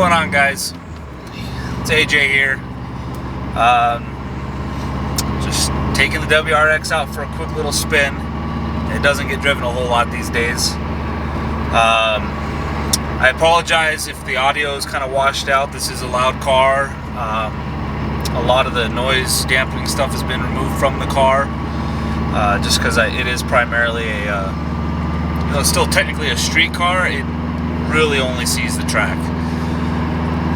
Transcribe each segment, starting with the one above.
going on, guys? It's AJ here. Just taking the WRX out for a quick little spin. It doesn't get driven a whole lot these days. I apologize if the audio is kind of washed out. This is a loud car. A lot of the noise dampening stuff has been removed from the car, just because it is primarily it's still technically a street car. It really only sees the track.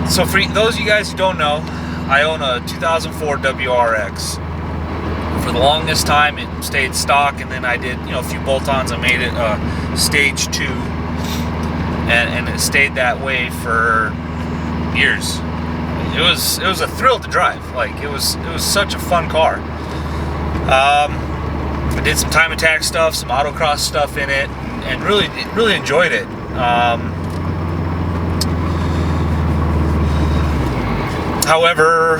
So for those of you guys who don't know, I own a 2004 WRX. For the longest time it stayed stock, and then I did a few bolt-ons. I made it stage 2, and it stayed that way for years. It was a thrill to drive. Like it was such a fun car. I did some time attack stuff, some autocross stuff in it, and really enjoyed it. However,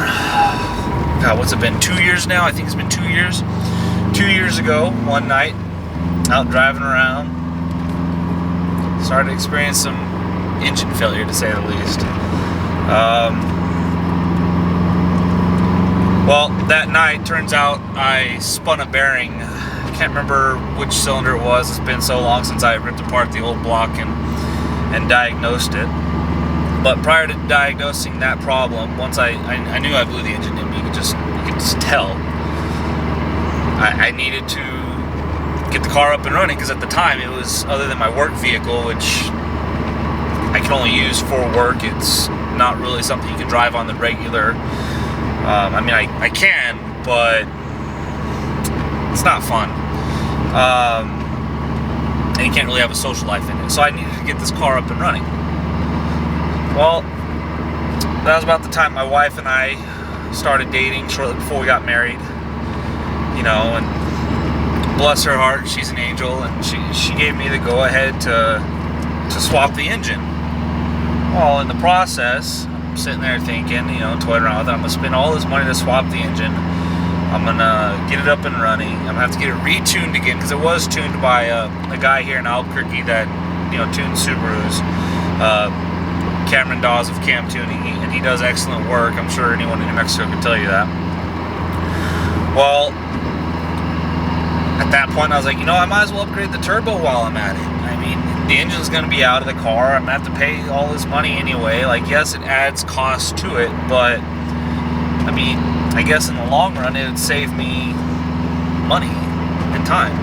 God, what's it been? 2 years now? I think it's been 2 years. 2 years ago, one night, out driving around, started to experience some engine failure, to say the least. Well, that night, turns out I spun a bearing. I can't remember which cylinder it was. It's been so long since I ripped apart the old block and diagnosed it. But prior to diagnosing that problem, once I knew I blew the engine in, you could just tell. I needed to get the car up and running, because at the time it was, other than my work vehicle, which I can only use for work, it's not really something you can drive on the regular. I mean, I can, but it's not fun. And you can't really have a social life in it. So I needed to get this car up and running. Well, that was about the time my wife and I started dating, shortly before we got married. And bless her heart, she's an angel, and she gave me the go-ahead to swap the engine. Well, in the process, I'm sitting there thinking, toying around with it. I'm going to spend all this money to swap the engine. I'm going to get it up and running. I'm going to have to get it retuned again, because it was tuned by a guy here in Albuquerque that, tunes Subarus. Cameron Dawes of Cam Tuning, and he does excellent work. I'm sure anyone in New Mexico can tell you that. Well, at that point I was like, I might as well upgrade the turbo while I'm at it. I mean, the engine's going to be out of the car. I'm going to have to pay all this money anyway. Like, yes, it adds cost to it, but I mean, I guess in the long run it would save me money and time.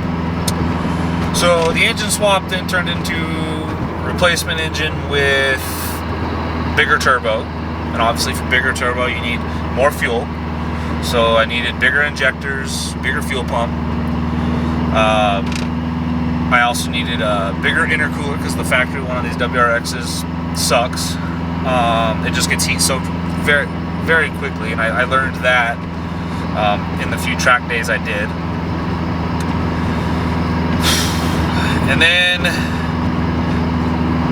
So the engine swap then turned into replacement engine with bigger turbo, and obviously for bigger turbo you need more fuel, so I needed bigger injectors, bigger fuel pump. I also needed a bigger intercooler, because the factory one of these WRXs sucks. It just gets heat soaked very, very quickly, and I learned that in the few track days I did. And then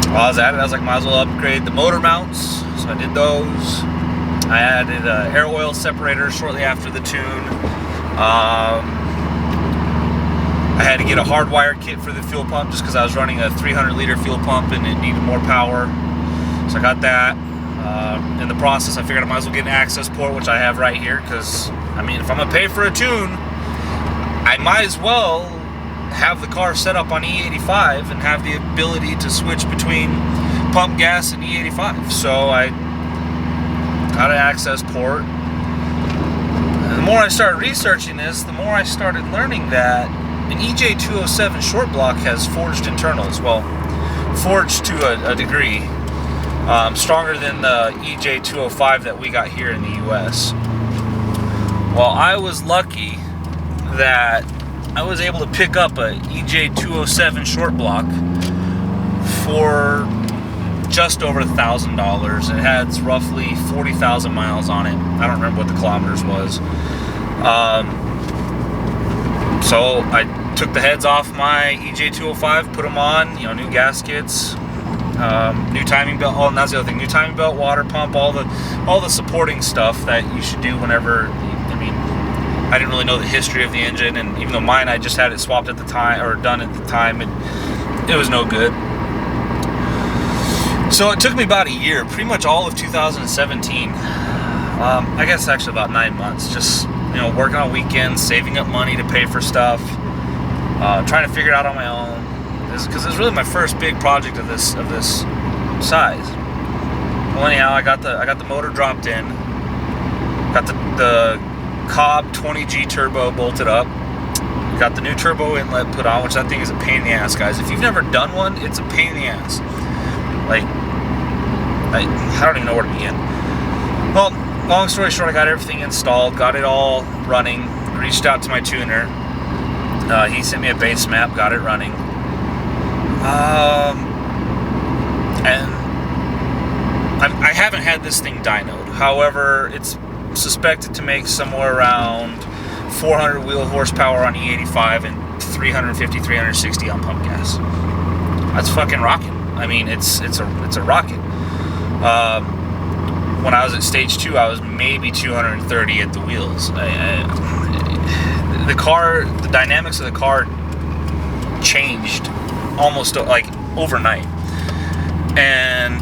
while I was at it, I was like, might as well upgrade the motor mounts, so I did those. I added an air oil separator shortly after the tune. I had to get a hardwire kit for the fuel pump, just because I was running a 300-liter fuel pump and it needed more power. So I got that. In the process, I figured I might as well get an access port, which I have right here, because, I mean, if I'm going to pay for a tune, I might as well have the car set up on E85 and have the ability to switch between pump gas and E85. So I got an access port. And the more I started researching this, the more I started learning that an EJ207 short block has forged internals. Well, forged to a degree. Stronger than the EJ205 that we got here in the US. Well, I was lucky that I was able to pick up a EJ207 short block for just over $1,000. It has roughly 40,000 miles on it. I don't remember what the kilometers was. So I took the heads off my EJ205, put them on, new gaskets, new timing belt. Oh, and that's the other thing: new timing belt, water pump, all the supporting stuff that you should do whenever. I didn't really know the history of the engine, and even though mine, I just had it swapped at the time, or done at the time, it was no good. So it took me about a year, pretty much all of 2017. I guess actually about 9 months, just working on weekends, saving up money to pay for stuff, trying to figure it out on my own. Because it's really my first big project of this size. Well, anyhow, I got the motor dropped in, got the Cobb 20G turbo bolted up, got the new turbo inlet put on, which that thing is a pain in the ass, guys. If you've never done one, it's a pain in the ass. Like, I don't even know where to begin. Well, long story short, I got everything installed, got it all running, reached out to my tuner. He sent me a base map, got it running. And I haven't had this thing dynoed. However, it's suspected to make somewhere around 400 wheel horsepower on E85 and 350, 360 on pump gas. That's fucking rocking. I mean, it's a rocket. When I was at stage 2, I was maybe 230 at the wheels. The dynamics of the car changed almost like overnight. And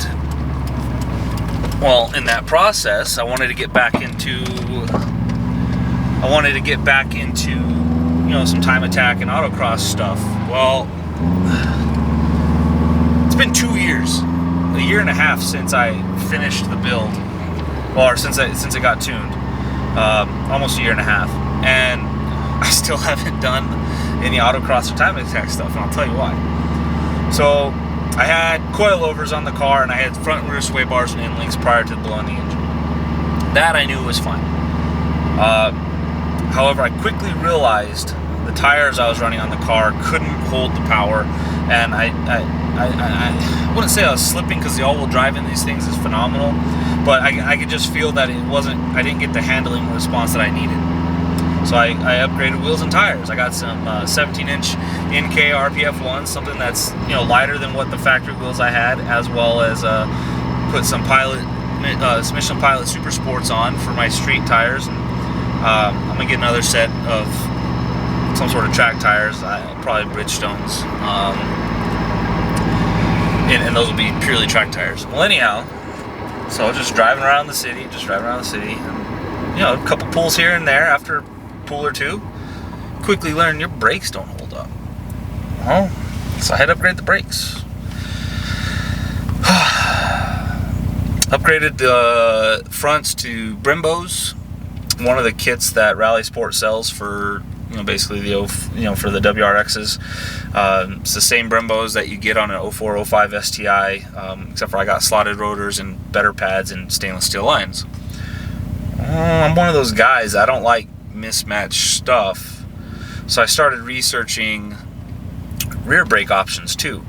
well, in that process, I wanted to get back into some time attack and autocross stuff. Well, it's been 2 years, a year and a half since I finished the build, or since it got tuned, almost a year and a half, and I still haven't done any autocross or time attack stuff, and I'll tell you why. So I had coilovers on the car, and I had front and rear sway bars and end links prior to blowing the engine. That I knew was fine. However, I quickly realized the tires I was running on the car couldn't hold the power, and I wouldn't say I was slipping, because the all-wheel drive in these things is phenomenal, but I could just feel that I didn't get the handling response that I needed. So I upgraded wheels and tires. I got some 17-inch NK RPF ones, something that's lighter than what the factory wheels I had, as well as put some Michelin Pilot Super Sports on for my street tires. And I'm gonna get another set of some sort of track tires, probably Bridgestones, and those will be purely track tires. Well, anyhow, so I was just driving around the city, and a couple pulls here and there. After pull or two, quickly learn your brakes don't hold up. Well, so I had to upgrade the brakes. Upgraded the fronts to Brembos, one of the kits that Rally Sport sells for basically for the WRXs. It's the same Brembos that you get on an 0405 STI, except for I got slotted rotors and better pads and stainless steel lines. I'm one of those guys, I don't like mismatched stuff, so I started researching rear brake options too.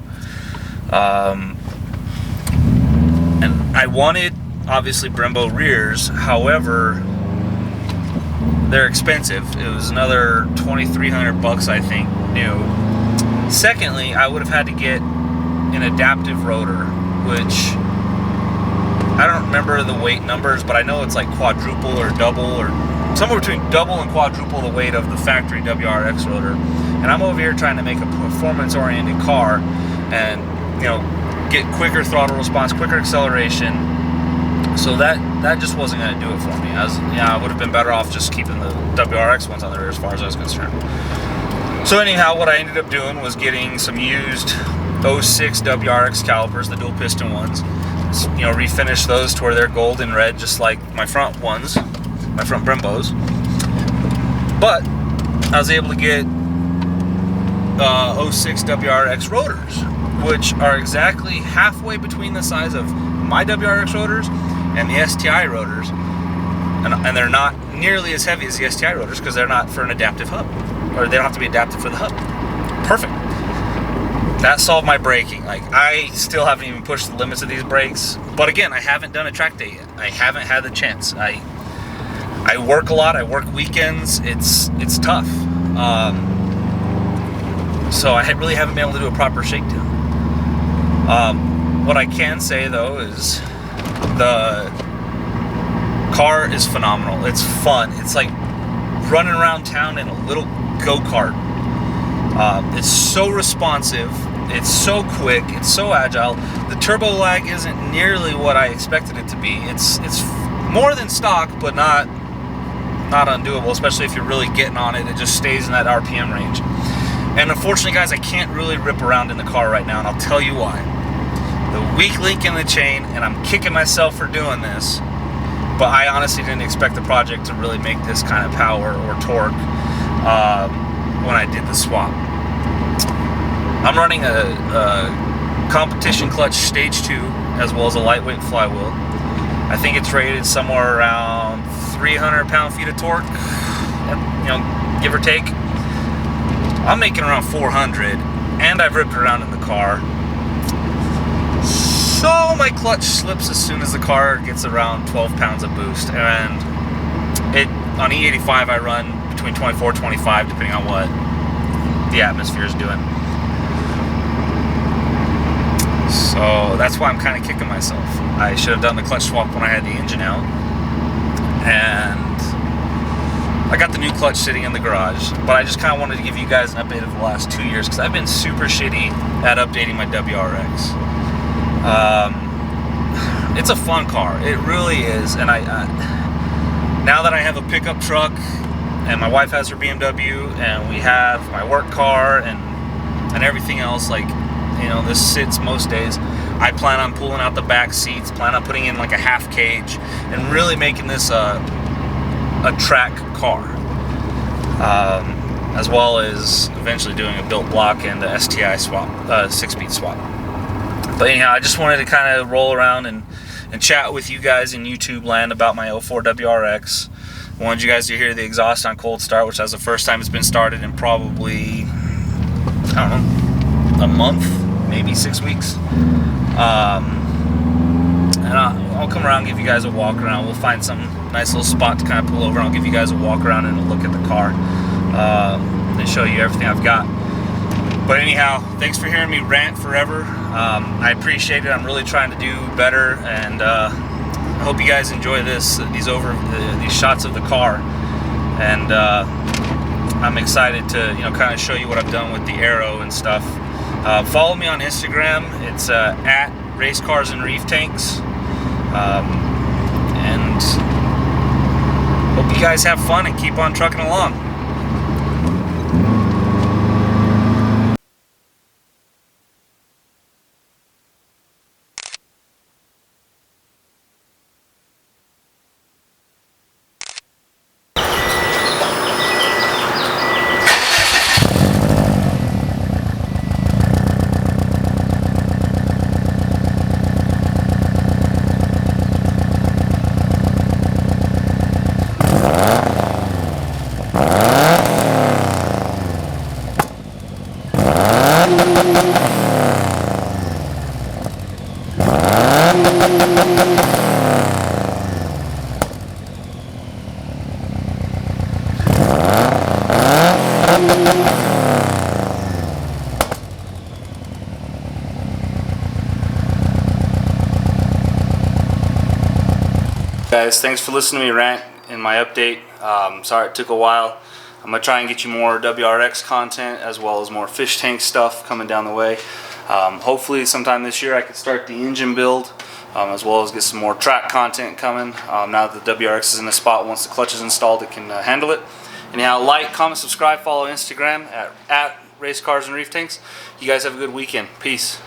And I wanted, obviously, Brembo rears. However, they're expensive. It was another $2,300, I think, new. Secondly, I would have had to get an adaptive rotor, which I don't remember the weight numbers, but I know it's like quadruple or double, or somewhere between double and quadruple the weight of the factory WRX rotor. And I'm over here trying to make a performance-oriented car and get quicker throttle response, quicker acceleration. So that just wasn't going to do it for me. I would have been better off just keeping the WRX ones on the rear as far as I was concerned. So anyhow, what I ended up doing was getting some used 06 WRX calipers, the dual piston ones. Refinish those to where they're gold and red, just like my front ones, my front Brembos. But I was able to get 06 WRX rotors, which are exactly halfway between the size of my WRX rotors and the STI rotors, and they're not nearly as heavy as the STI rotors because they're not for an adaptive hub, or they don't have to be adapted for the hub. Perfect. That solved my braking. Like, I still haven't even pushed the limits of these brakes, but again, I haven't done a track day yet. I haven't had the chance. I work a lot. I work weekends. It's tough. So I really haven't been able to do a proper shakedown. What I can say though is the car is phenomenal. It's fun. It's like running around town in a little go-kart. It's so responsive. It's so quick, it's so agile. The turbo lag isn't nearly what I expected it to be. It's more than stock, but not undoable, especially if you're really getting on it. It just stays in that RPM range. And unfortunately, guys, I can't really rip around in the car right now, and I'll tell you why. The weak link in the chain, and I'm kicking myself for doing this, but I honestly didn't expect the project to really make this kind of power or torque when I did the swap. I'm running a competition clutch stage 2 as well as a lightweight flywheel. I think it's rated somewhere around 300 pound-feet of torque, you know, give or take. I'm making around 400, and I've ripped around in the car. So my clutch slips as soon as the car gets around 12 pounds of boost, and on E85 I run between 24 and 25 depending on what the atmosphere is doing. So that's why I'm kind of kicking myself. I should have done the clutch swap when I had the engine out, and I got the new clutch sitting in the garage, but I just kind of wanted to give you guys an update of the last 2 years because I've been super shitty at updating my WRX. It's a fun car, it really is, and now that I have a pickup truck and my wife has her BMW and we have my work car and everything else, like, you know, this sits most days. I plan on pulling out the back seats, plan on putting in like a half cage and really making this a track car, as well as eventually doing a built block and a STI swap, 6-speed swap. But anyhow, I just wanted to kind of roll around and chat with you guys in YouTube land about my 04 WRX. I wanted you guys to hear the exhaust on cold start, which is the first time it's been started in probably, I don't know, a month, maybe 6 weeks. And I'll come around and give you guys a walk around. We'll find some nice little spot to kind of pull over, and I'll give you guys a walk around and a look at the car, and show you everything I've got. But anyhow, thanks for hearing me rant forever. I appreciate it. I'm really trying to do better, and I hope you guys enjoy these shots of the car. And I'm excited to, you know, kind of show you what I've done with the aero and stuff. Follow me on Instagram. It's at Race Cars and Reef Tanks. And hope you guys have fun and keep on trucking along. Guys, thanks for listening to me rant in my update. Sorry it took a while. I'm going to try and get you more WRX content as well as more fish tank stuff coming down the way. Hopefully sometime this year I can start the engine build, as well as get some more track content coming. Now that the WRX is in a spot, once the clutch is installed, it can handle it. Anyhow, like, comment, subscribe, follow Instagram at Race Cars and Reef Tanks. You guys have a good weekend. Peace.